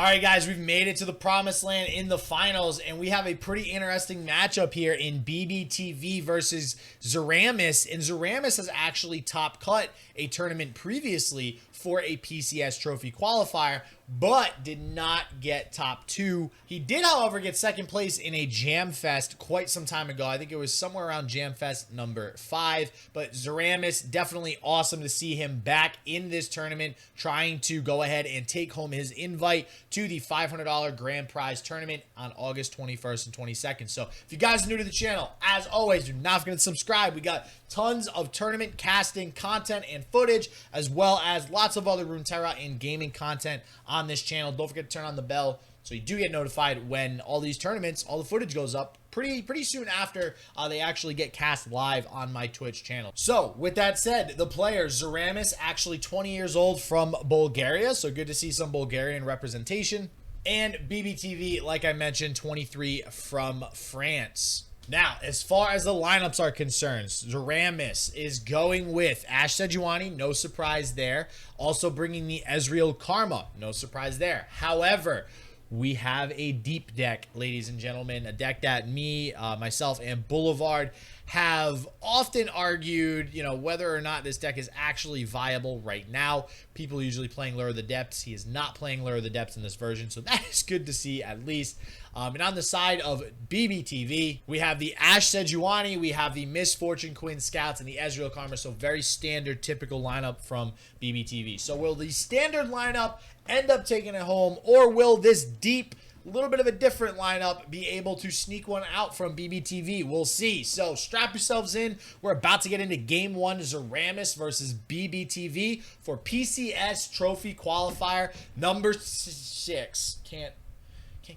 right, guys, we've made it to the promised land in the finals, and we have a pretty interesting matchup here in BBTV versus Xiramus. And Xiramus has actually top cut a tournament previously for a PCS Trophy Qualifier, but did not get top 2. He did, however, get second place in a Jam Fest quite some time ago. I think it was somewhere around Jam Fest number 5. But Xiramus, definitely awesome to see him back in this tournament, trying to go ahead and take home his invite to the $500 grand prize tournament on August 21st and 22nd. So if you guys are new to the channel, as always, do not forget to subscribe. We got tons of tournament casting content and footage, as well as lots of other Runeterra and gaming content on this channel. Don't forget to turn on the bell so you do get notified when all these tournaments, all the footage goes up pretty soon after they actually get cast live on my Twitch channel. So with that said, the players, Xiramus, actually 20 years old, from Bulgaria, so good to see some Bulgarian representation. And BBTV, like I mentioned, 23, from France. Now, as far as the lineups are concerned, Xiramus is going with Ashe Sejuani, no surprise there. Also bringing the Ezreal Karma, no surprise there. However, we have a deep deck, ladies and gentlemen, a deck that me, myself, and Boulevard have often argued, whether or not this deck is actually viable right now. People are usually playing LoR of the Depths. He is not playing LoR of the Depths in this version, so that is good to see, at least. And on the side of BBTV, we have the Ashe Sejuani, we have the Misfortune Quinn Scouts, and the Ezreal Karma. So very standard, typical lineup from BBTV. So will the standard lineup end up taking it home, or will this deep, little bit of a different lineup be able to sneak one out from BBTV? We'll see. So strap yourselves in. We're about to get into game 1, Xiramus versus BBTV for PCS Trophy Qualifier number 6. Can't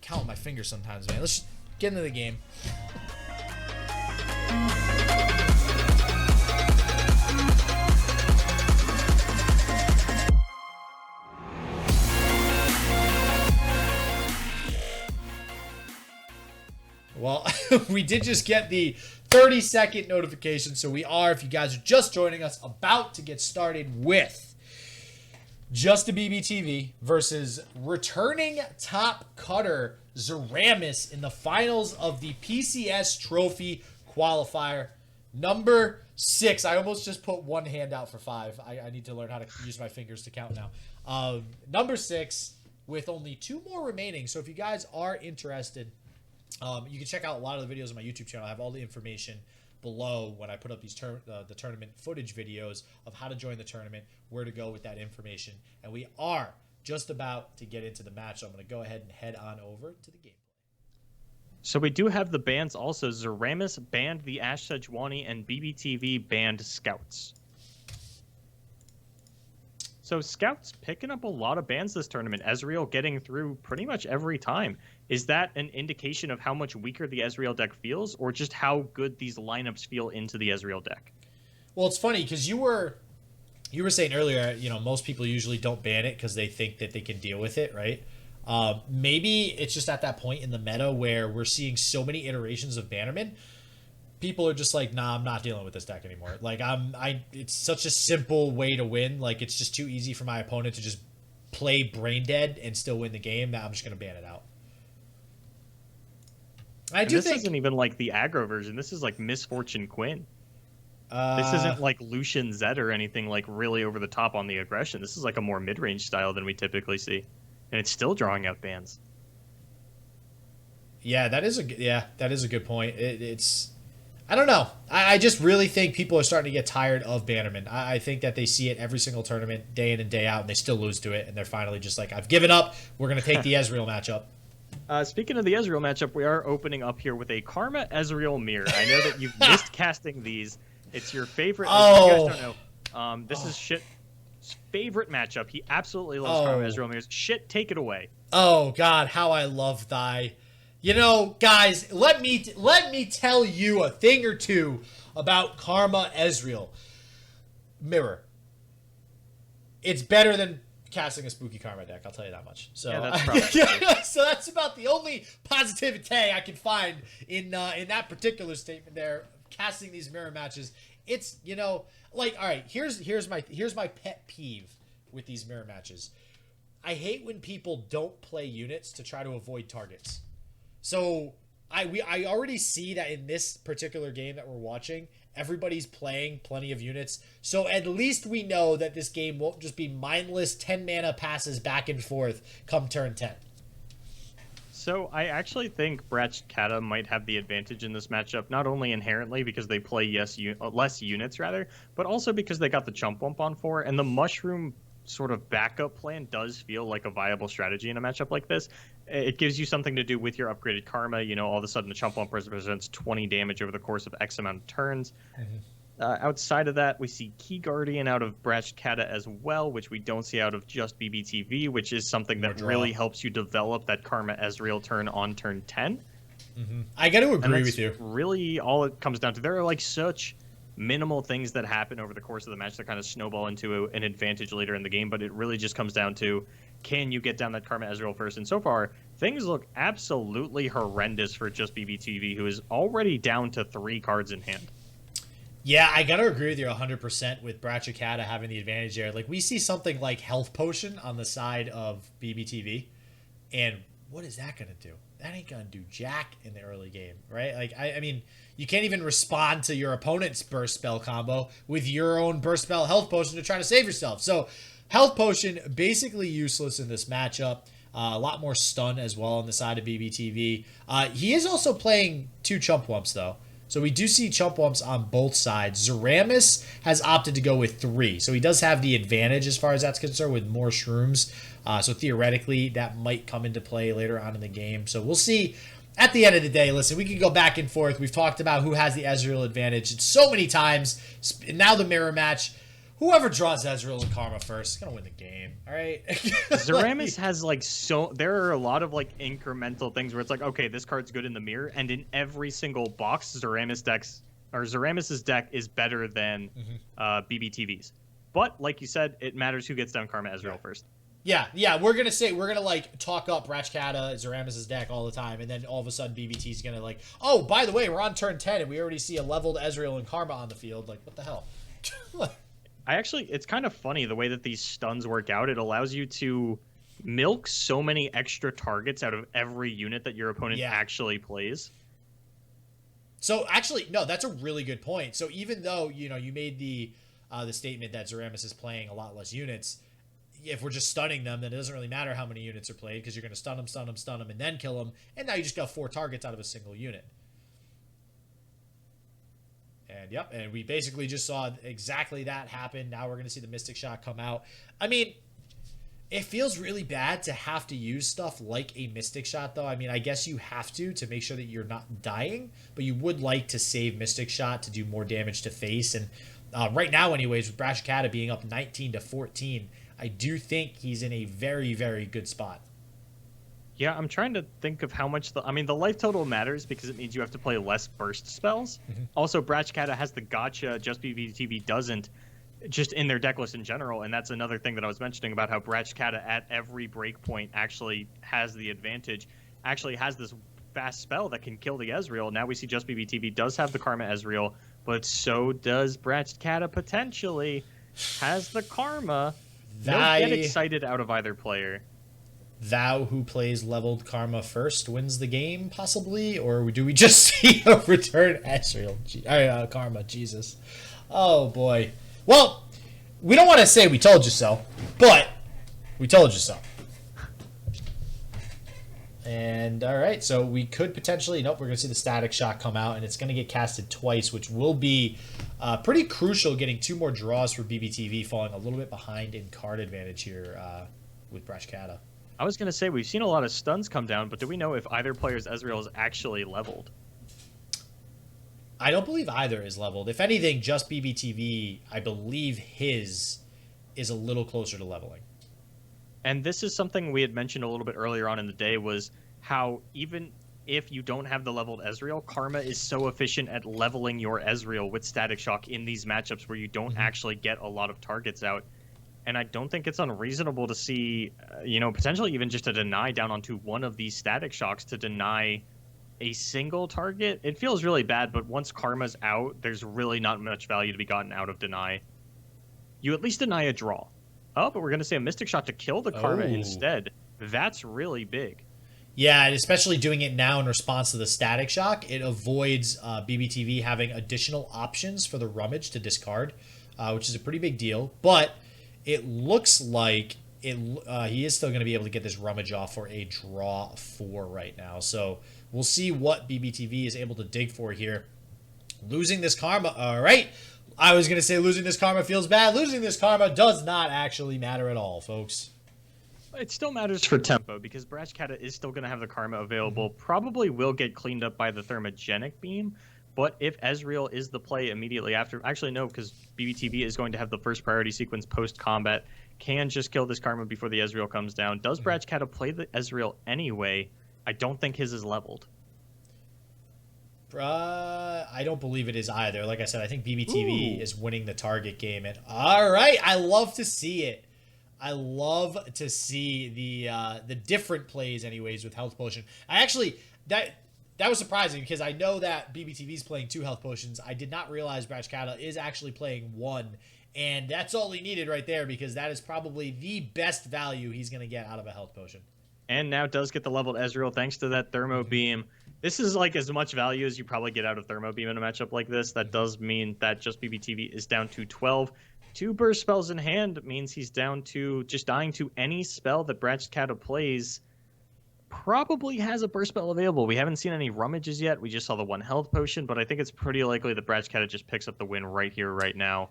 count with my fingers sometimes, man. Let's just get into the game. Well, we did just get the 30-second notification, so we are, if you guys are just joining us, about to get started with JusteBBTV versus returning top cutter Xiramus in the finals of the PCS Trophy Qualifier number 6. I almost just put one hand out for 5. I need to learn how to use my fingers to count now. Number 6, with only 2 more remaining. So if you guys are interested, you can check out a lot of the videos on my YouTube channel. I have all the information below when I put up these the tournament footage videos of how to join the tournament, where to go with that information. And we are just about to get into the match, so I'm going to go ahead and head on over to the gameplay. So we do have the bans also. Xiramus banned the Ashe Sejuani, and BBTV banned Scouts. So Scouts picking up a lot of bans this tournament. Ezreal getting through pretty much every time. Is that an indication of how much weaker the Ezreal deck feels, or just how good these lineups feel into the Ezreal deck? Well, it's funny because you were saying earlier, most people usually don't ban it because they think that they can deal with it, right? Maybe it's just at that point in the meta where we're seeing so many iterations of Bannerman. People are just like, nah, I'm not dealing with this deck anymore. Like, it's such a simple way to win. Like, it's just too easy for my opponent to just play brain dead and still win the game. That I'm just going to ban it out. This isn't even like the aggro version. This is like Misfortune Quinn. This isn't like Lucian Zed or anything like really over the top on the aggression. This is like a more mid-range style than we typically see. And it's still drawing out bans. Yeah, that is a good point. It's I don't know. I just really think people are starting to get tired of Bannerman. I think that they see it every single tournament, day in and day out, and they still lose to it, and they're finally just like, I've given up. We're going to take the Ezreal matchup. Speaking of the Ezreal matchup, we are opening up here with a Karma Ezreal mirror. I know that you've missed casting these. It's your favorite. Oh. You guys don't know. This is Shit's favorite matchup. He absolutely loves Karma Ezreal mirrors. Shit, take it away. Oh, God, how I love thy. Guys, let me tell you a thing or two about Karma Ezreal mirror. It's better than casting a spooky Karma deck, I'll tell you that much. So yeah, that's probably so that's about the only positivity I can find in that particular statement there. Casting these mirror matches, it's all right. Here's my pet peeve with these mirror matches. I hate when people don't play units to try to avoid targets. So I already see that in this particular game that we're watching, everybody's playing plenty of units. So at least we know that this game won't just be mindless 10 mana passes back and forth come turn 10. So I actually think Brachkata might have the advantage in this matchup, not only inherently because they play less units rather, but also because they got the Chump Wump on 4, and the Mushroom sort of backup plan does feel like a viable strategy in a matchup like this. It gives you something to do with your upgraded Karma. You know, all of a sudden the Chump Wump represents 20 damage over the course of X amount of turns. Mm-hmm. Outside of that, we see Key Guardian out of Brachkata as well, which we don't see out of JusteBBTV, which is something that really helps you develop that Karma Ezreal turn on turn 10. Mm-hmm. I got to agree with you. Really all it comes down to. There are like such minimal things that happen over the course of the match that kind of snowball into an advantage later in the game, but it really just comes down to, can you get down that Karma Ezreal first? And so far, things look absolutely horrendous for JusteBBTV, who is already down to 3 cards in hand. Yeah, I gotta agree with you 100% with Brachkata having the advantage there. Like, we see something like Health Potion on the side of BBTV, and what is that gonna do? That ain't gonna do jack in the early game, right? Like, I mean, you can't even respond to your opponent's burst spell combo with your own burst spell Health Potion to try to save yourself. So, Health Potion, basically useless in this matchup. A lot more stun as well on the side of BBTV. He is also playing 2 Chump Wumps, though. So we do see Chump Wumps on both sides. Xiramus has opted to go with 3. So he does have the advantage as far as that's concerned with more shrooms. So theoretically, that might come into play later on in the game. So we'll see. At the end of the day, listen, we can go back and forth. We've talked about who has the Ezreal advantage so many times. And now the mirror match. Whoever draws Ezreal and Karma first is going to win the game, all right? Xiramus has, like, there are a lot of, like, incremental things where it's like, okay, this card's good in the mirror, and in every single box, Xiramus's deck is better than BBTV's. But, like you said, it matters who gets down Karma Ezreal first. Yeah, we're going to, like, talk up Brachkata, Xiramus's deck all the time, and then all of a sudden BBT's going to, like, oh, by the way, we're on turn 10, and we already see a leveled Ezreal and Karma on the field. Like, what the hell? It's kind of funny the way that these stuns work out. It allows you to milk so many extra targets out of every unit that your opponent actually plays. So actually, no, that's a really good point. So even though, you made the statement that Xiramus is playing a lot less units, if we're just stunning them, then it doesn't really matter how many units are played because you're going to stun them, and then kill them. And now you just got 4 targets out of a single unit. And we basically just saw exactly that happen. Now we're going to see the Mystic Shot come out. I mean, it feels really bad to have to use stuff like a Mystic Shot, though. I mean, I guess you have to make sure that you're not dying, but you would like to save Mystic Shot to do more damage to face. And right now, anyways, with Brachkata being up 19-14, I do think he's in a very, very good spot. Yeah, I'm trying to think of how much the life total matters because it means you have to play less burst spells. Mm-hmm. Also, Brachkata has the gotcha, JusteBBTV doesn't, just in their deck list in general, and that's another thing that I was mentioning about how Brachkata at every breakpoint actually has the advantage, actually has this fast spell that can kill the Ezreal. Now we see JusteBBTV does have the Karma Ezreal, but so does Brachkata potentially, has the Karma. Don't get excited out of either player. Thou who plays leveled Karma first wins the game, possibly? Or do we just see a return Ezreal? Karma, Jesus. Oh, boy. Well, we don't want to say we told you so, but we told you so. And, all right, so we could potentially... Nope, we're going to see the Static Shock come out, and it's going to get casted twice, which will be pretty crucial, getting 2 more draws for BBTV, falling a little bit behind in card advantage here with Brachkata. I was going to say, we've seen a lot of stuns come down, but do we know if either player's Ezreal is actually leveled? I don't believe either is leveled. If anything, JusteBBTV, I believe his is a little closer to leveling. And this is something we had mentioned a little bit earlier on in the day, was how even if you don't have the leveled Ezreal, Karma is so efficient at leveling your Ezreal with Static Shock in these matchups where you don't actually get a lot of targets out. And I don't think it's unreasonable to see, potentially even just a deny down onto one of these Static Shocks to deny a single target. It feels really bad, but once Karma's out, there's really not much value to be gotten out of deny. You at least deny a draw. Oh, but we're going to say a Mystic Shot to kill the Karma Oh. instead. That's really big. Yeah, and especially doing it now in response to the Static Shock, it avoids BBTV having additional options for the Rummage to discard, which is a pretty big deal. But it looks like he is still going to be able to get this Rummage off for a draw 4 right now. So we'll see what BBTV is able to dig for here. Losing this Karma, all right. I was going to say losing this Karma feels bad. Losing this Karma does not actually matter at all, folks. It still matters for tempo because Brashkata is still going to have the Karma available. Probably will get cleaned up by the Thermogenic Beam. But if Ezreal is the play immediately after... Actually, no, because BBTV is going to have the first priority sequence post-combat. Can just kill this Karma before the Ezreal comes down. Does Brashkata play the Ezreal anyway? I don't think his is leveled. I don't believe it is either. Like I said, I think BBTV is winning the target game. And all right, I love to see it. I love to see the different plays, anyways, with Health Potion. I actually that was surprising because I know that BBTV is playing 2 Health Potions. I did not realize Brashkata is actually playing 1, and that's all he needed right there because that is probably the best value he's going to get out of a Health Potion. And now does get the leveled Ezreal thanks to that Thermo Beam. This is like as much value as you probably get out of Thermo Beam in a matchup like this. That does mean that just BBTV is down to 12. 2 burst spells in hand means he's down to just dying to any spell that Brashkata plays. Probably has a burst spell available. We haven't seen any rummages yet. We just saw the 1 health potion, but I think it's pretty likely that Brashkata just picks up the win right here, right now.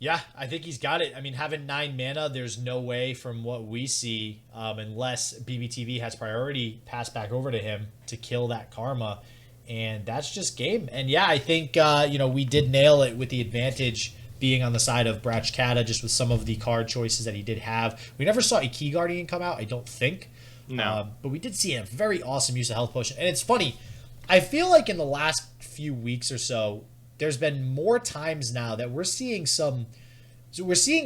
Yeah, I think he's got it. I mean, having 9 mana, there's no way from what we see, unless BBTV has priority passed back over to him to kill that Karma. And that's just game. And yeah, I think, we did nail it with the advantage being on the side of Brashkata, just with some of the card choices that he did have. We never saw a Key Guardian come out, I don't think. No. But we did see a very awesome use of Health Potion. And it's funny, I feel like in the last few weeks or so, there's been more times now that we're seeing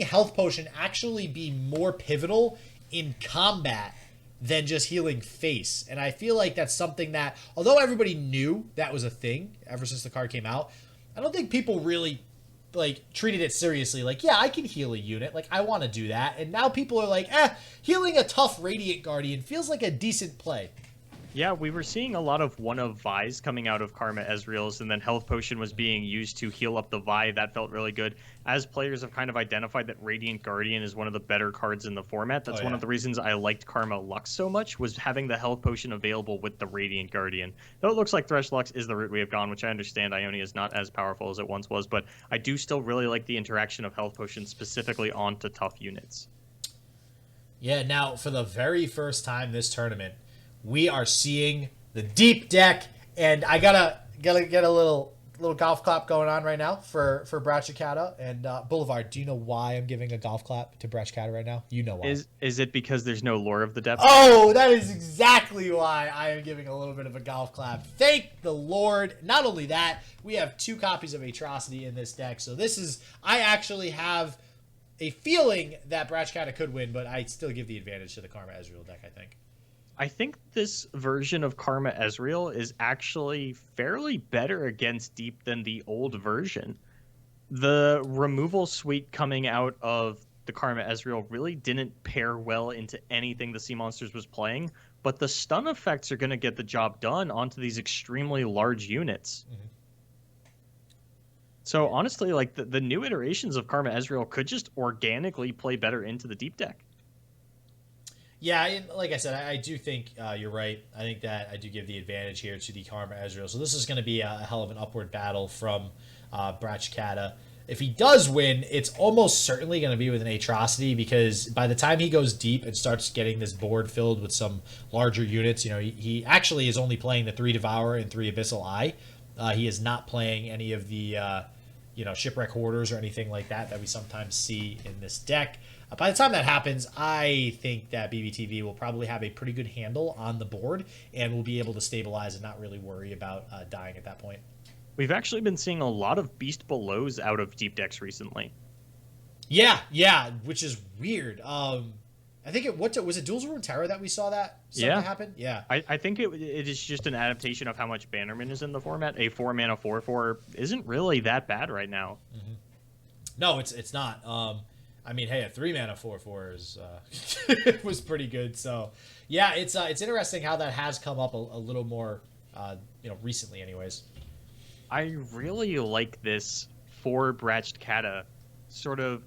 Health Potion actually be more pivotal in combat than just healing face. And I feel like that's something that, although everybody knew that was a thing ever since the card came out, I don't think people really treated it seriously. Like, yeah, I can heal a unit. Like, I want to do that. And now people are like, healing a tough Radiant Guardian feels like a decent play. Yeah, we were seeing a lot of one of Vi's coming out of Karma Ezreal's, and then Health Potion was being used to heal up the Vi. That felt really good. As players have kind of identified that Radiant Guardian is one of the better cards in the format. That's one of the reasons I liked Karma Lux so much, was having the Health Potion available with the Radiant Guardian. Though it looks like Thresh Lux is the route we have gone, which I understand Ionia is not as powerful as it once was, but I do still really like the interaction of Health Potion specifically onto tough units. Yeah, now, for the very first time this tournament, we are seeing the deep deck, and I gotta get a little golf clap going on right now for Brashkata and Boulevard. Do you know why I'm giving a golf clap to Brashkata right now? You know why? Is it because there's no lore of the depth? Oh, that is exactly why I am giving a little bit of a golf clap. Thank the Lord. Not only that, we have 2 copies of Atrocity in this deck, so I actually have a feeling that Brashkata could win, but I still give the advantage to the Karma Ezreal deck, I think. I think this version of Karma Ezreal is actually fairly better against Deep than the old version. The removal suite coming out of the Karma Ezreal really didn't pair well into anything the Sea Monsters was playing, but the stun effects are going to get the job done onto these extremely large units. Mm-hmm. So honestly, like the new iterations of Karma Ezreal could just organically play better into the Deep deck. Yeah, and like I said, I do think you're right. I think that I do give the advantage here to the Karma Ezreal. So this is going to be a hell of an upward battle from Brashkata. If he does win, it's almost certainly going to be with an Atrocity, because by the time he goes deep and starts getting this board filled with some larger units, he actually is only playing the 3 Devourer and 3 Abyssal Eye. He is not playing any of the Shipwreck Hoarders or anything like that we sometimes see in this deck. By the time that happens, I think that BBTV will probably have a pretty good handle on the board and will be able to stabilize and not really worry about dying at that point. We've actually been seeing a lot of Beast Belows out of Deep decks recently. Yeah, which is weird. I think was it Duels of Runeterra that we saw that happen? Yeah. I think it is just an adaptation of how much Bannerman is in the format. A 4-mana 4/4 isn't really that bad right now. Mm-hmm. No, it's not. I mean, hey, a 3-mana 4/4 is was pretty good. So, yeah, it's interesting how that has come up a little more, recently, anyways. I really like this for Bratched Kata, sort of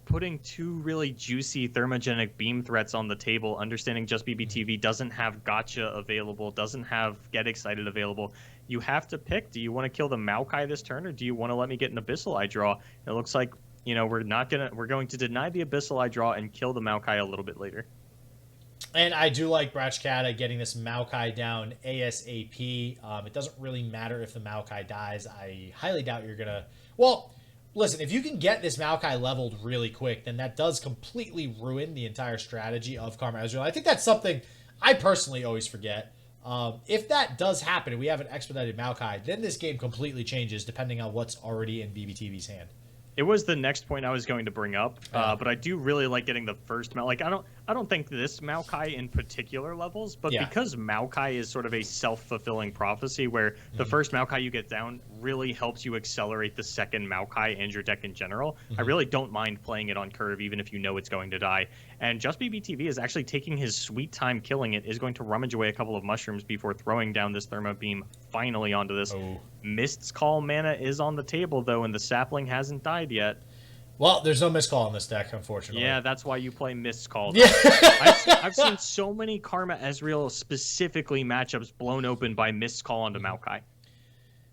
putting two really juicy thermogenic beam threats on the table, understanding JusteBBTV doesn't have Gotcha available, doesn't have Get Excited available. You have to pick, do you want to kill the Maokai this turn, or do you want to let me get an Abyssal Eye draw? It looks like, we're going to deny the Abyssal Eye draw and kill the Maokai a little bit later. And I do like Bratched Kata getting this Maokai down ASAP. It doesn't really matter if the Maokai dies. I highly doubt you're going to... Well, listen, if you can get this Maokai leveled really quick, then that does completely ruin the entire strategy of Karma Ezreal. I think that's something I personally always forget. If that does happen and we have an expedited Maokai, then this game completely changes depending on what's already in BBTV's hand. It was the next point I was going to bring up, but I do really like getting the first Maokai. Like, I don't think this Maokai in particular levels, but because Maokai is sort of a self-fulfilling prophecy where the first Maokai you get down really helps you accelerate the second Maokai and your deck in general, I really don't mind playing it on curve, even if you know it's going to die. And JusteBBTV is actually taking his sweet time killing it, is going to rummage away a couple of mushrooms before throwing down this Thermo Beam finally onto this. Mist's Call mana is on the table, though, and the sapling hasn't died yet. Well, there's no Mist Call in this deck, unfortunately. Yeah, that's why you play Mist's Call. Yeah. I've seen so many Karma Ezreal specifically matchups blown open by Mist's Call onto Maokai.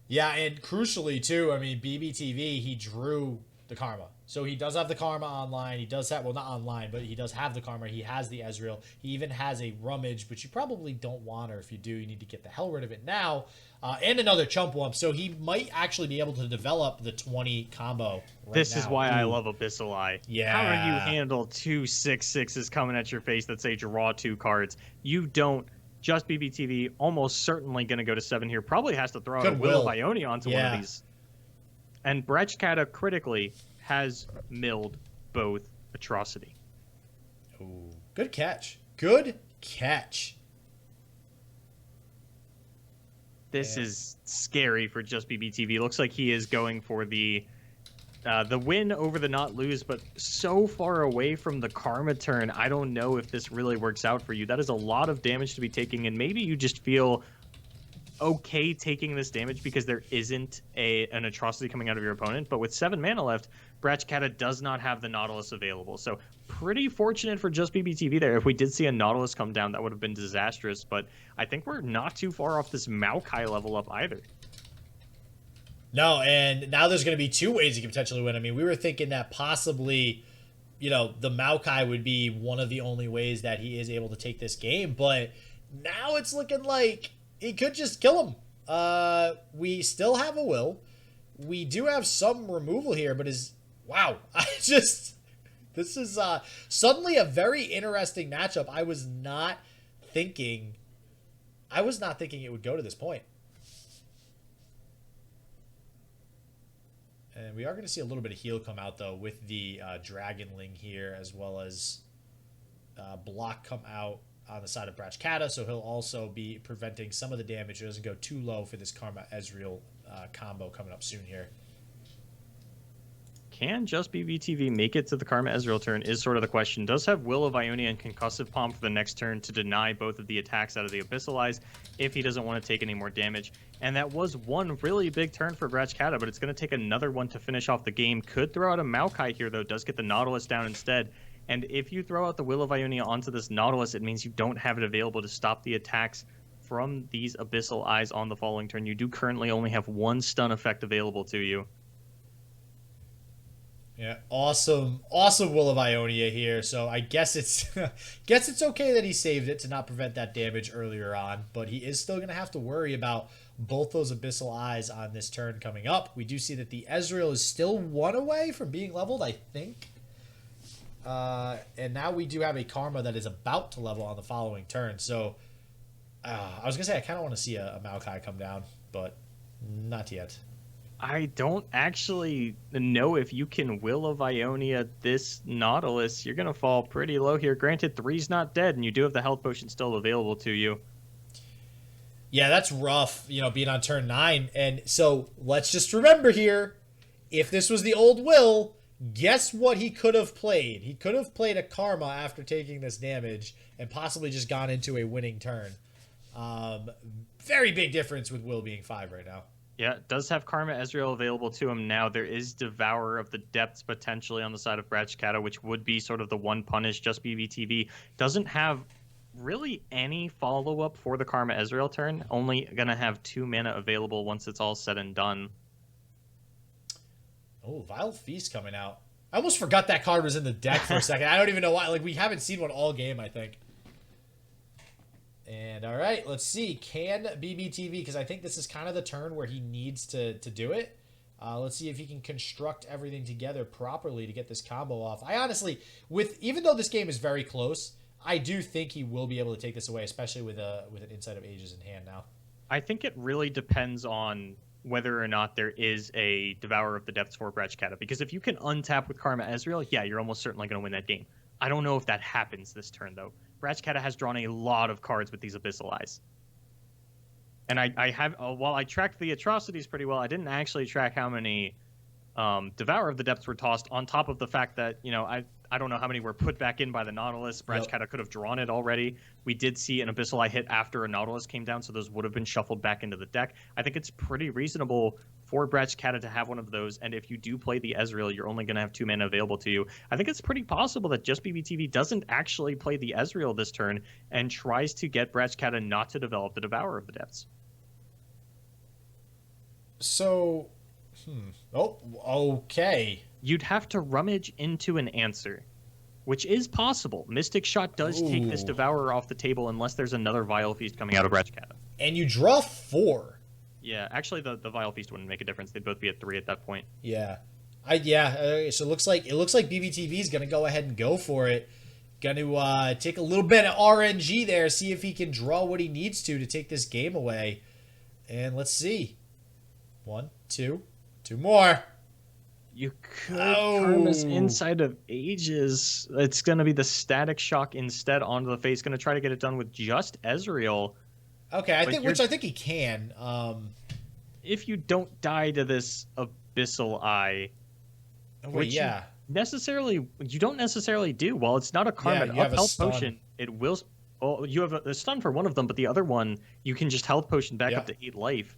Yeah, and crucially, too, I mean, BBTV, he drew the Karma. So he does have the Karma online. He does have, well, not online, but he does have the Karma. He has the Ezreal. He even has a Rummage, which you probably don't want, or if you do, you need to get the hell rid of it now. And another Chump Wump. So he might actually be able to develop the 20 combo This is why I love Abyssal Eye. Yeah. How do you handle 2 6/6s coming at your face that say draw 2 cards? You don't. JusteBBTV almost certainly going to go to 7 here. Probably has to throw out a Will of Ionia onto one of these. And Bratched Kata critically has milled both Atrocity. Ooh, good catch. Good catch. This is scary for JusteBBTV. Looks like he is going for the win over the not lose, but so far away from the Karma turn, I don't know if this really works out for you. That is a lot of damage to be taking, and maybe you just feel okay taking this damage because there isn't an Atrocity coming out of your opponent. But with 7 mana left, Bratched Kata does not have the Nautilus available. So pretty fortunate for JusteBBTV there. If we did see a Nautilus come down, that would have been disastrous. But I think we're not too far off this Maokai level up either. No, and now there's going to be 2 ways you can potentially win. I mean, we were thinking that possibly, the Maokai would be one of the only ways that he is able to take this game. But now it's looking like he could just kill him. We still have a Will. We do have some removal here, but wow. This is suddenly a very interesting matchup. I was not thinking it would go to this point. And we are going to see a little bit of heal come out, though, with the Dragonling here, as well as block come out on the side of Bratched Kata, so he'll also be preventing some of the damage. It doesn't go too low for this Karma Ezreal combo coming up soon here. Can JusteBBTV make it to the Karma Ezreal turn is sort of the question. Does have Will of Ionia and Concussive Palm for the next turn to deny both of the attacks out of the Abyssal Eyes if he doesn't want to take any more damage. And that was one really big turn for Bratched Kata, but it's going to take another one to finish off the game. Could throw out a Maokai here, though. Does get the Nautilus down instead. And if you throw out the Will of Ionia onto this Nautilus, it means you don't have it available to stop the attacks from these Abyssal Eyes on the following turn. You do currently only have 1 stun effect available to you. Yeah, awesome Will of Ionia here. So I guess it's okay that he saved it to not prevent that damage earlier on, but he is still going to have to worry about both those Abyssal Eyes on this turn coming up. We do see that the Ezreal is still 1 away from being leveled, I think. And now we do have a Karma that is about to level on the following turn. So I was going to say I kind of want to see a Maokai come down, but not yet. I don't actually know if you can Will of Ionia this Nautilus. You're going to fall pretty low here. Granted, 3's not dead, and you do have the health potion still available to you. Yeah, that's rough, being on turn 9. And so let's just remember here, if this was the old Will, Guess what he could have played? He could have played a Karma after taking this damage and possibly just gone into a winning turn. Very big difference with Will being 5 right now. Yeah, it does have Karma Ezreal available to him now. There is Devourer of the Depths potentially on the side of Brachkata, which would be sort of the one punish. JusteBBTV doesn't have really any follow-up for the Karma Ezreal turn. Only going to have 2 mana available once it's all said and done. Oh, Vile Feast coming out. I almost forgot that card was in the deck for a second. I don't even know why. Like, we haven't seen one all game, I think. And, all right, let's see. Can BBTV, because I think this is kind of the turn where he needs to do it. Let's see if he can construct everything together properly to get this combo off. I honestly, even though this game is very close, I do think he will be able to take this away, especially with an Insight of Ages in hand now. I think it really depends on whether or not there is a Devourer of the Depths for Brachkata. Because if you can untap with Karma Ezreal, yeah, you're almost certainly going to win that game. I don't know if that happens this turn, though. Brachkata has drawn a lot of cards with these Abyssal Eyes. And I have, while I tracked the atrocities pretty well, I didn't actually track how many Devourer of the Depths were tossed, on top of the fact that, you know, I don't know how many were put back in by the Nautilus. Brachkata could have drawn it already. We did see an Abyssal Eye hit after a Nautilus came down, so those would have been shuffled back into the deck. I think it's pretty reasonable for Brachkata to have one of those, and if you do play the Ezreal, you're only going to have 2 mana available to you. I think it's pretty possible that JusteBBTV doesn't actually play the Ezreal this turn and tries to get Brachkata not to develop the Devourer of the Depths. So, oh, okay. You'd have to rummage into an answer, which is possible. Mystic Shot does take this Devourer off the table unless there's anher Vile Feast coming out of Brachkata. And you draw 4. Yeah, actually, the Vile Feast wouldn't make a difference. They'd both be at 3 at that point. Yeah, so it looks like BBTV is gonna go ahead and go for it. Gonna take a little bit of RNG there, see if he can draw what he needs to take this game away. And let's see, 1, 2 more. You could Karma's Insight of Ages. It's gonna be the Static Shock instead onto the face. Gonna try to get it done with just Ezreal. Okay, I think he can. If you don't die to this Abyssal Eye, which you don't necessarily do. While it's not a Karma health potion, it will. Oh, you have a stun for one of them, but the other one you can just health potion back up to 8 life.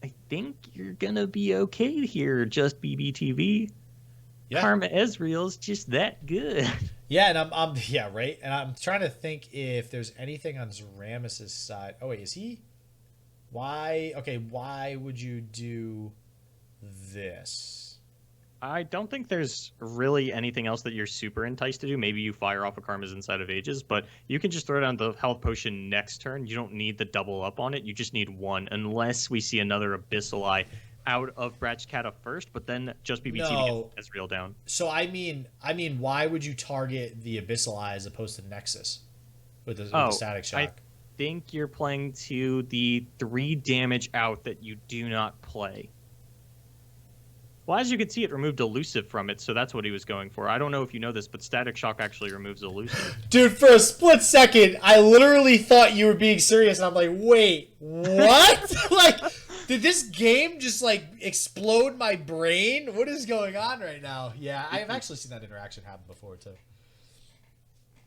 I think you're gonna be okay here, JusteBBTV. Yeah. Karma Ezreal's just that good. Yeah, and I'm right. And I'm trying to think if there's anything on Xiramus' side. Oh wait, is he? Why would you do this? I don't think there's really anything else that you're super enticed to do. Maybe you fire off a Karma's Insight of Ages, but you can just throw down the health potion next turn. You don't need the double up on it. You just need 1, unless we see another Abyssal Eye out of Brachkata first, but then JusteBBTV gets Ezreal down. So I mean, why would you target the Abyssal Eye as opposed to Nexus with the Static Shock? I think you're playing to the 3 damage out that you do not play. Well, as you can see, it removed Elusive from it, so that's what he was going for. I don't know if you know this, but Static Shock actually removes Elusive. Dude, for a split second, I literally thought you were being serious, and I'm like, wait, what? Like, did this game just, like, explode my brain? What is going on right now? Yeah, I've actually seen that interaction happen before, too.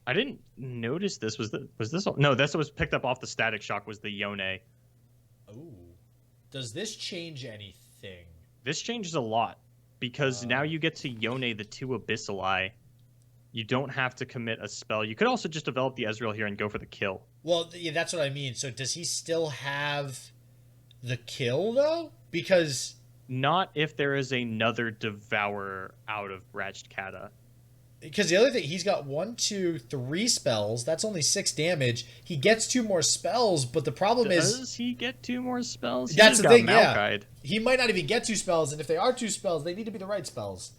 I didn't notice this. Was this? No, this was picked up off the Static Shock, was the Yone. Ooh. Does this change anything? This changes a lot, because now you get to Yone the 2 Abyssal Eye. You don't have to commit a spell. You could also just develop the Ezreal here and go for the kill. Well, yeah, that's what I mean. So does he still have the kill, though? Because... Not if there is another Devourer out of Brachkata. Because the other thing, he's got 1, 2, 3 spells. That's only 6 damage. He gets 2 more spells, but the problem is... Does he get 2 more spells? That's the thing, yeah. He might not even get 2 spells, and if they are 2 spells, they need to be the right spells.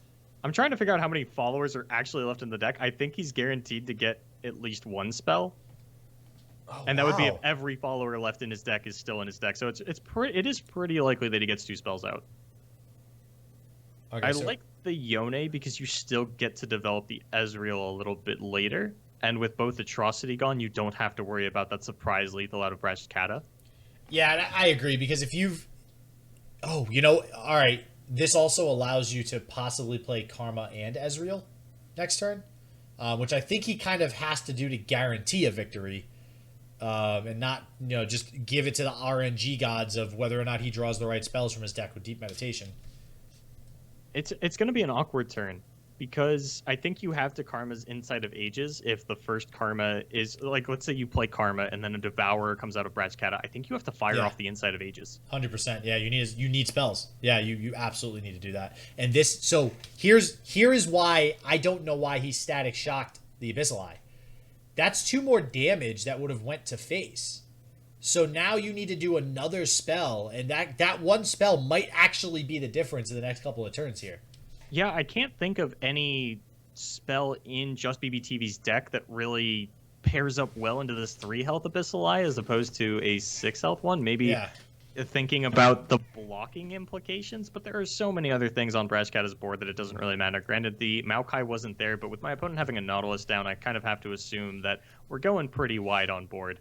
I'm trying to figure out how many followers are actually left in the deck. I think he's guaranteed to get at least 1 spell. Oh, and that would be if every follower left in his deck is still in his deck. So it is pretty likely that he gets 2 spells out. Okay, I like the Yone because you still get to develop the Ezreal a little bit later. And with both Atrocity gone, you don't have to worry about that surprise lethal out of Brachkata. Yeah, I agree, because if you've... Oh, you know, all right. This also allows you to possibly play Karma and Ezreal next turn, which I think he kind of has to do to guarantee a victory, and not just give it to the RNG gods of whether or not he draws the right spells from his deck with Deep Meditation. It's going to be an awkward turn because I think you have to Karma's Inside of Ages if the first Karma is like, let's say you play Karma and then a Devourer comes out of Bratchkata. I think you have to fire off the Inside of Ages. 100%. Yeah, you need spells. Yeah, you absolutely need to do that. And here is why I don't know why he Static Shocked the Abyssal Eye. That's 2 more damage that would have went to face. So now you need to do another spell, and that one spell might actually be the difference in the next couple of turns here. Yeah, I can't think of any spell in JusteBBTV's deck that really pairs up well into this 3 health Abyssal Eye as opposed to a 6 health one. Maybe thinking about the blocking implications, but there are so many other things on Bratchkata's board that it doesn't really matter. Granted, the Maokai wasn't there, but with my opponent having a Nautilus down, I kind of have to assume that we're going pretty wide on board.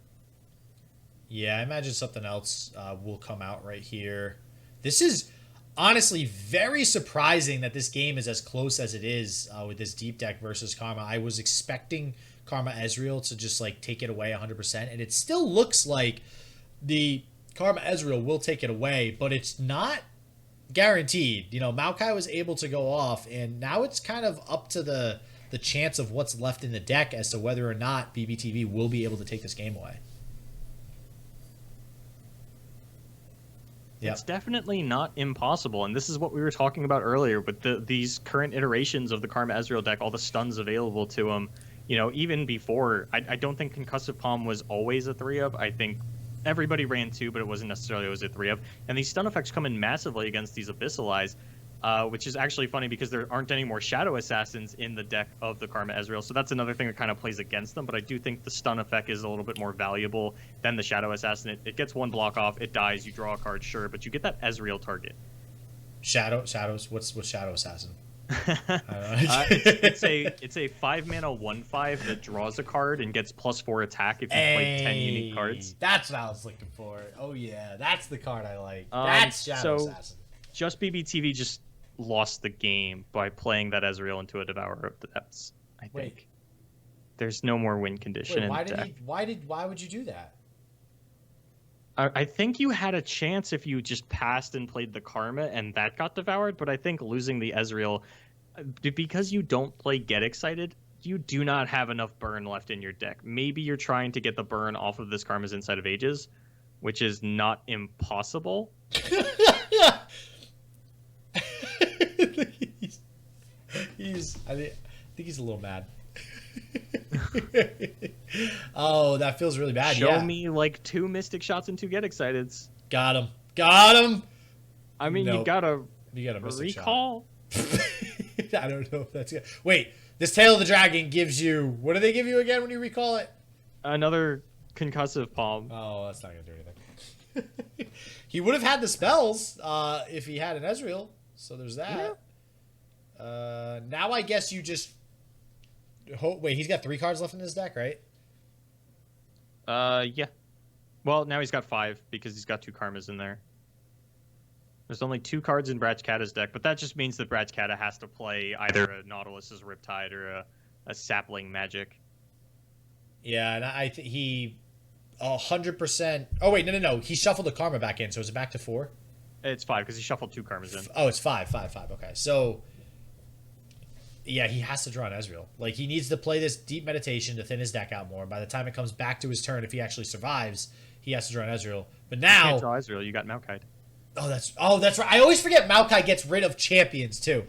Yeah, I imagine something else will come out right here. This is honestly very surprising that this game is as close as it is with this deep deck versus Karma. I was expecting Karma Ezreal to just like take it away 100%, and it still looks like the Karma Ezreal will take it away, but it's not guaranteed. Maokai was able to go off, and now it's kind of up to the chance of what's left in the deck as to whether or not BBTV will be able to take this game away. It's definitely not impossible, and this is what we were talking about earlier with these current iterations of the Karma Ezreal deck, all the stuns available to him. Even before, I don't think Concussive Palm was always a 3-up. I think everybody ran 2, but it wasn't necessarily always a 3-up. And these stun effects come in massively against these Abyssal Eyes, which is actually funny because there aren't any more Shadow Assassins in the deck of the Karma Ezreal, so that's another thing that kind of plays against them, but I do think the stun effect is a little bit more valuable than the Shadow Assassin. It gets 1 block off, it dies, you draw a card, sure, but you get that Ezreal target. Shadows? What's Shadow Assassin? It's a 5-mana 1/5 that draws a card and gets +4 attack if you play 10 unique cards. That's what I was looking for. Oh yeah, that's the card I like. That's Shadow Assassin. JusteBBTV just lost the game by playing that Ezreal into a Devourer of the Depths. I think there's no more win condition in the deck. Why would you do that? I think you had a chance if you just passed and played the Karma and that got devoured, but I think losing the Ezreal, because you don't play Get Excited, you do not have enough burn left in your deck. Maybe you're trying to get the burn off of this Karma's Inside of Ages, which is not impossible. I think he's a little mad. Oh, that feels really bad. Show me like 2 Mystic Shots and 2 Get Exciteds. Got him. I mean, you got a recall. I don't know if that's good. Wait, this Tail of the Dragon gives you, what do they give you again when you recall it? Another Concussive Palm. Oh, that's not gonna do anything. He would have had the spells if he had an Ezreal, so there's that. Yeah. Now I guess you just wait, he's got 3 cards left in his deck, right? Yeah. Well, now he's got 5 because he's got 2 Karmas in there. There's only 2 cards in Bratchkata's deck, but that just means that Bratchkata has to play either a Nautilus's Riptide or a Sapling Magic. Yeah, and I think he 100%. Oh wait, no. He shuffled the Karma back in, so is it back to 4? It's 5 because he shuffled 2 Karmas in. Oh, it's 5. Okay, so yeah, he has to draw an Ezreal. Like, he needs to play this Deep Meditation to thin his deck out more. By the time it comes back to his turn, if he actually survives, he has to draw an Ezreal. But now, you can't draw Ezreal. You got Maokai. Oh, that's right. I always forget Maokai gets rid of champions too.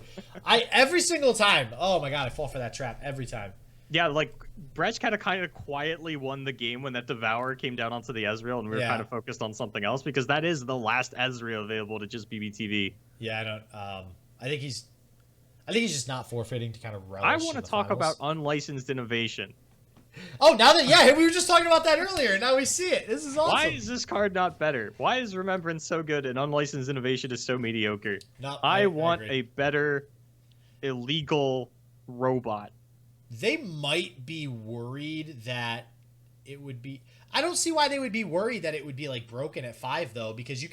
Every single time. Oh my god, I fall for that trap every time. Yeah, like Bratchkata kind of quietly won the game when that Devourer came down onto the Ezreal, and we were kind of focused on something else because that is the last Ezreal available to JusteBBTV. Yeah, I don't. I think he's just not forfeiting to kind of relish. I want to talk about unlicensed innovation. Oh, now that we were just talking about that earlier. Now we see it. This is awesome. Why is this card not better? Why is Remembrance so good and unlicensed innovation is so mediocre? I want a better illegal robot. They might be worried that it would be. I don't see why they would be worried that it would be like broken at 5 though, because you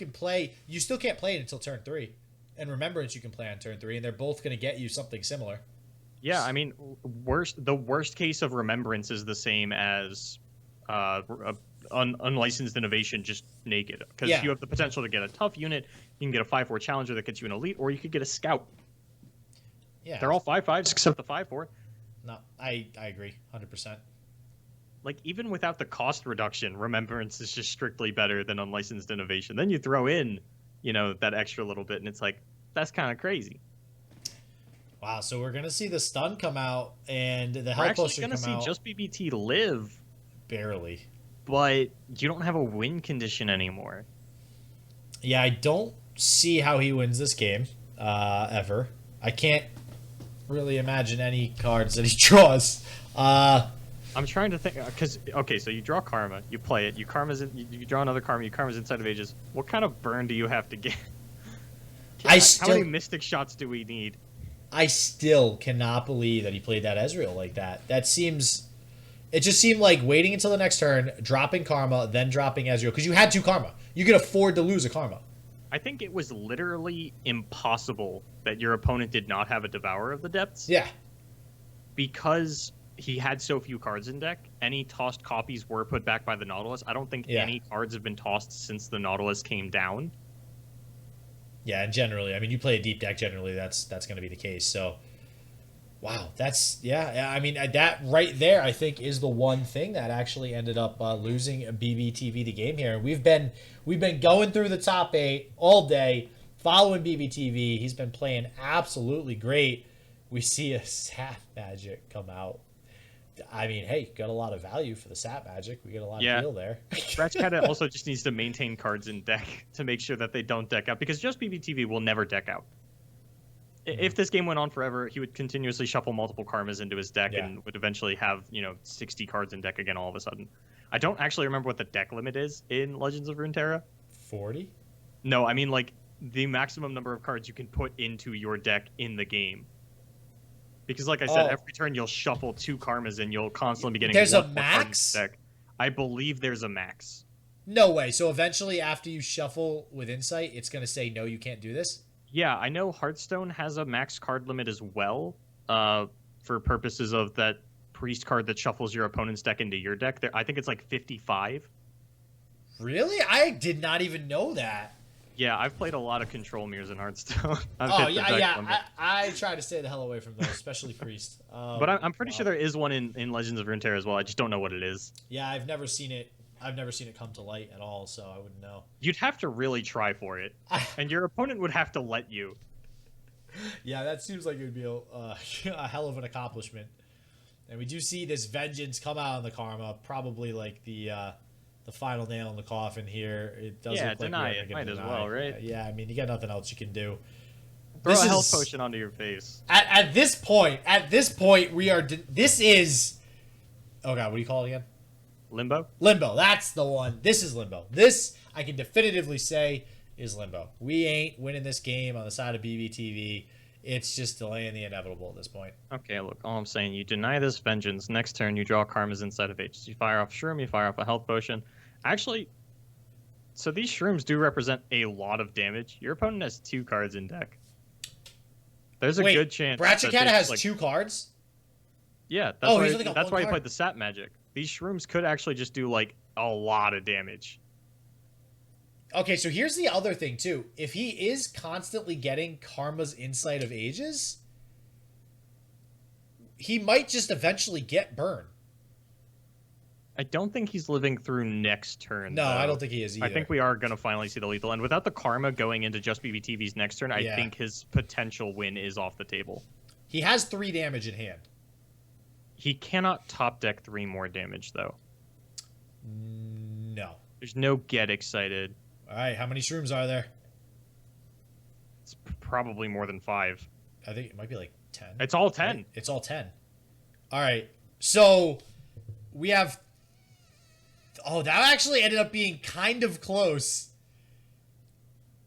still can't play it until turn 3. and Remembrance you can play on turn 3, and they're both going to get you something similar. Yeah, I mean, the worst case of Remembrance is the same as unlicensed innovation, just naked, because you have the potential to get a tough unit. You can get a 5/4 challenger that gets you an elite, or you could get a scout. Yeah, they're all 5/5s except the 5/4. No, I agree 100%. Like, even without the cost reduction, Remembrance is just strictly better than unlicensed innovation. Then you throw in, that extra little bit, and it's like, that's kind of crazy. Wow, so we're gonna see the stun come out and the health potion come out. We're actually gonna see JusteBBT live. Barely. But you don't have a win condition anymore. Yeah, I don't see how he wins this game, ever. I can't really imagine any cards that he draws. I'm trying to think, because, okay, so you draw Karma, you play it, you draw another Karma, you Karma's Inside of Ages. What kind of burn do you have to get? How many Mystic shots do we need? I still cannot believe that he played that Ezreal like that. It just seemed like waiting until the next turn, dropping Karma, then dropping Ezreal, because you had 2 Karma. You could afford to lose a Karma. I think it was literally impossible that your opponent did not have a Devourer of the Depths. Yeah. Because he had so few cards in deck, any tossed copies were put back by the Nautilus. I don't think any cards have been tossed since the Nautilus came down. Yeah, and generally, I mean, you play a deep deck, generally that's going to be the case. So, wow, I mean, that right there, I think, is the one thing that actually ended up losing BBTV the game here. And we've been going through the top 8 all day, following BBTV. He's been playing absolutely great. We see a Sap Magic come out. I mean, hey, got a lot of value for the Sap Magic. We get a lot of deal there. Ratchcat also just needs to maintain cards in deck to make sure that they don't deck out, because JusteBBTV will never deck out. If this game went on forever, he would continuously shuffle multiple Karmas into his deck and would eventually have, 60 cards in deck again all of a sudden. I don't actually remember what the deck limit is in Legends of Runeterra. 40? No, I mean, like, the maximum number of cards you can put into your deck in the game. Because, like I said, every turn you'll shuffle 2 Karmas and you'll constantly be getting There's a max? Deck. I believe there's a max. No way. So eventually, after you shuffle with Insight, it's going to say, no, you can't do this? Yeah, I know Hearthstone has a max card limit as well, for purposes of that priest card that shuffles your opponent's deck into your deck. I think it's like 55. Really? I did not even know that. Yeah, I've played a lot of Control Mirrors in Hearthstone. I try to stay the hell away from those, especially priest. But I'm pretty sure there is one in Legends of Runeterra as well. I just don't know what it is. Yeah, I've never seen it. I've never seen it come to light at all, so I wouldn't know. You'd have to really try for it, and your opponent would have to let you. Yeah, that seems like it would be a hell of an accomplishment. And we do see this Vengeance come out on the Karma, probably like the final nail in the coffin here. It does look like deny it. Might as well, right? Yeah, I mean, you got nothing else you can do. Throw a health potion onto your face. At this point, we are. This is. Oh god, what do you call it again? Limbo? Limbo, that's the one. This is Limbo. This, I can definitively say, is Limbo. We ain't winning this game on the side of BBTV. It's just delaying the inevitable at this point. Okay, look, all I'm saying, you deny this Vengeance. Next turn, you draw Karma's Inside of Ages. You fire off Shroom, you fire off a health potion. Actually, so these Shrooms do represent a lot of damage. Your opponent has 2 cards in deck. There's a good chance. Ratchet has 2 cards? Yeah, that's why he played the Sap Magic. These Shrooms could actually just do, like, a lot of damage. Okay, so here's the other thing, too. If he is constantly getting Karma's Insight of Ages, he might just eventually get Burn. I don't think he's living through next turn. No, though. I don't think he is either. I think we are going to finally see the lethal end. Without the Karma going into JusteBBTV's next turn, I think his potential win is off the table. He has 3 damage in hand. He cannot top deck 3 more damage, though. No. There's no get excited. All right, how many Shrooms are there? It's probably more than 5. I think it might be like 10. It's all 10. Right? It's all 10. All right, so we have... Oh, that actually ended up being kind of close.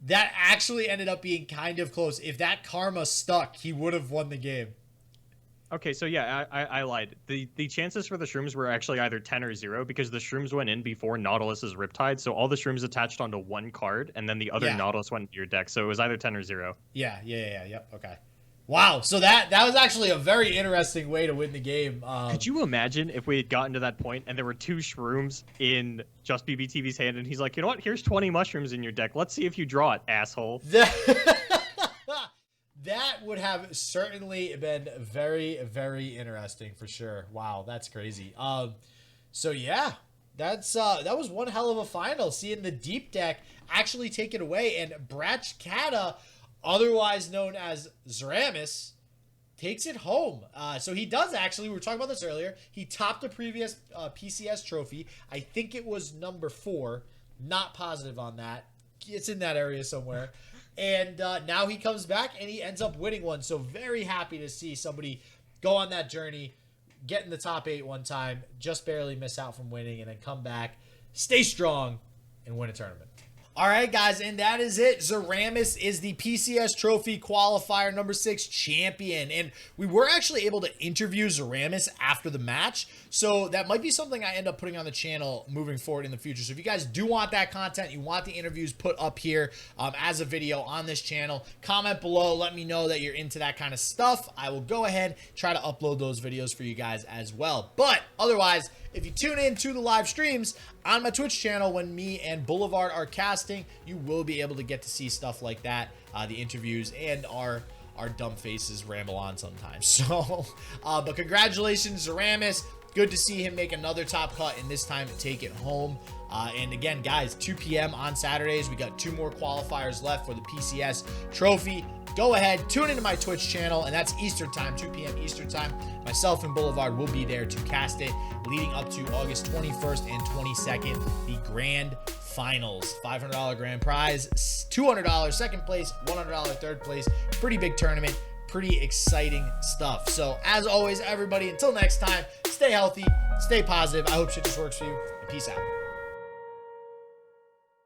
That actually ended up being kind of close. If that Karma stuck, he would have won the game. Okay, so yeah, I lied. The chances for the shrooms were actually either 10 or 0 because the shrooms went in before Nautilus's Riptide, so all the shrooms attached onto one card, and then the other Nautilus went into your deck, so it was either 10 or 0. Yep. Okay. Wow. So that was actually a very interesting way to win the game. Could you imagine if we had gotten to that point and there were 2 shrooms in JusteBBTV's hand, and he's like, you know what? Here's 20 mushrooms in your deck. Let's see if you draw it, asshole. That would have certainly been very, very interesting for sure. Wow, that's crazy. So yeah, that was one hell of a final. Seeing the deep deck actually take it away, and Brachkata, otherwise known as Xiramus, takes it home. So he does actually. We were talking about this earlier. He topped the previous PCS trophy. I think it was number 4. Not positive on that. It's in that area somewhere. And now he comes back and he ends up winning one. So very happy to see somebody go on that journey, get in the top 8 one time, just barely miss out from winning, and then come back, stay strong, and win a tournament. All right, guys, and that is it. Xiramus is the PCS Trophy Qualifier number 6 champion, and we were actually able to interview Xiramus after the match, so that might be something I end up putting on the channel moving forward in the future. So if you guys do want that content, you want the interviews put up here as a video on this channel, comment below, let me know that you're into that kind of stuff. I will go ahead, try to upload those videos for you guys as well. But otherwise, if you tune in to the live streams on my Twitch channel when me and Boulevard are casting, you will be able to get to see stuff like that, the interviews, and our dumb faces ramble on sometimes. So, but congratulations, Xiramus. Good to see him make another top cut, and this time take it home. And again, guys, 2 p.m. on Saturdays. We got 2 more qualifiers left for the PCS Trophy. Go ahead, tune into my Twitch channel, and that's Eastern time, 2 p.m. Eastern time. Myself and Boulevard will be there to cast it leading up to August 21st and 22nd, the grand finals. $500 grand prize, $200 second place, $100 third place. Pretty big tournament, pretty exciting stuff. So as always, everybody, until next time, stay healthy, stay positive. I hope shit just works for you. Peace out.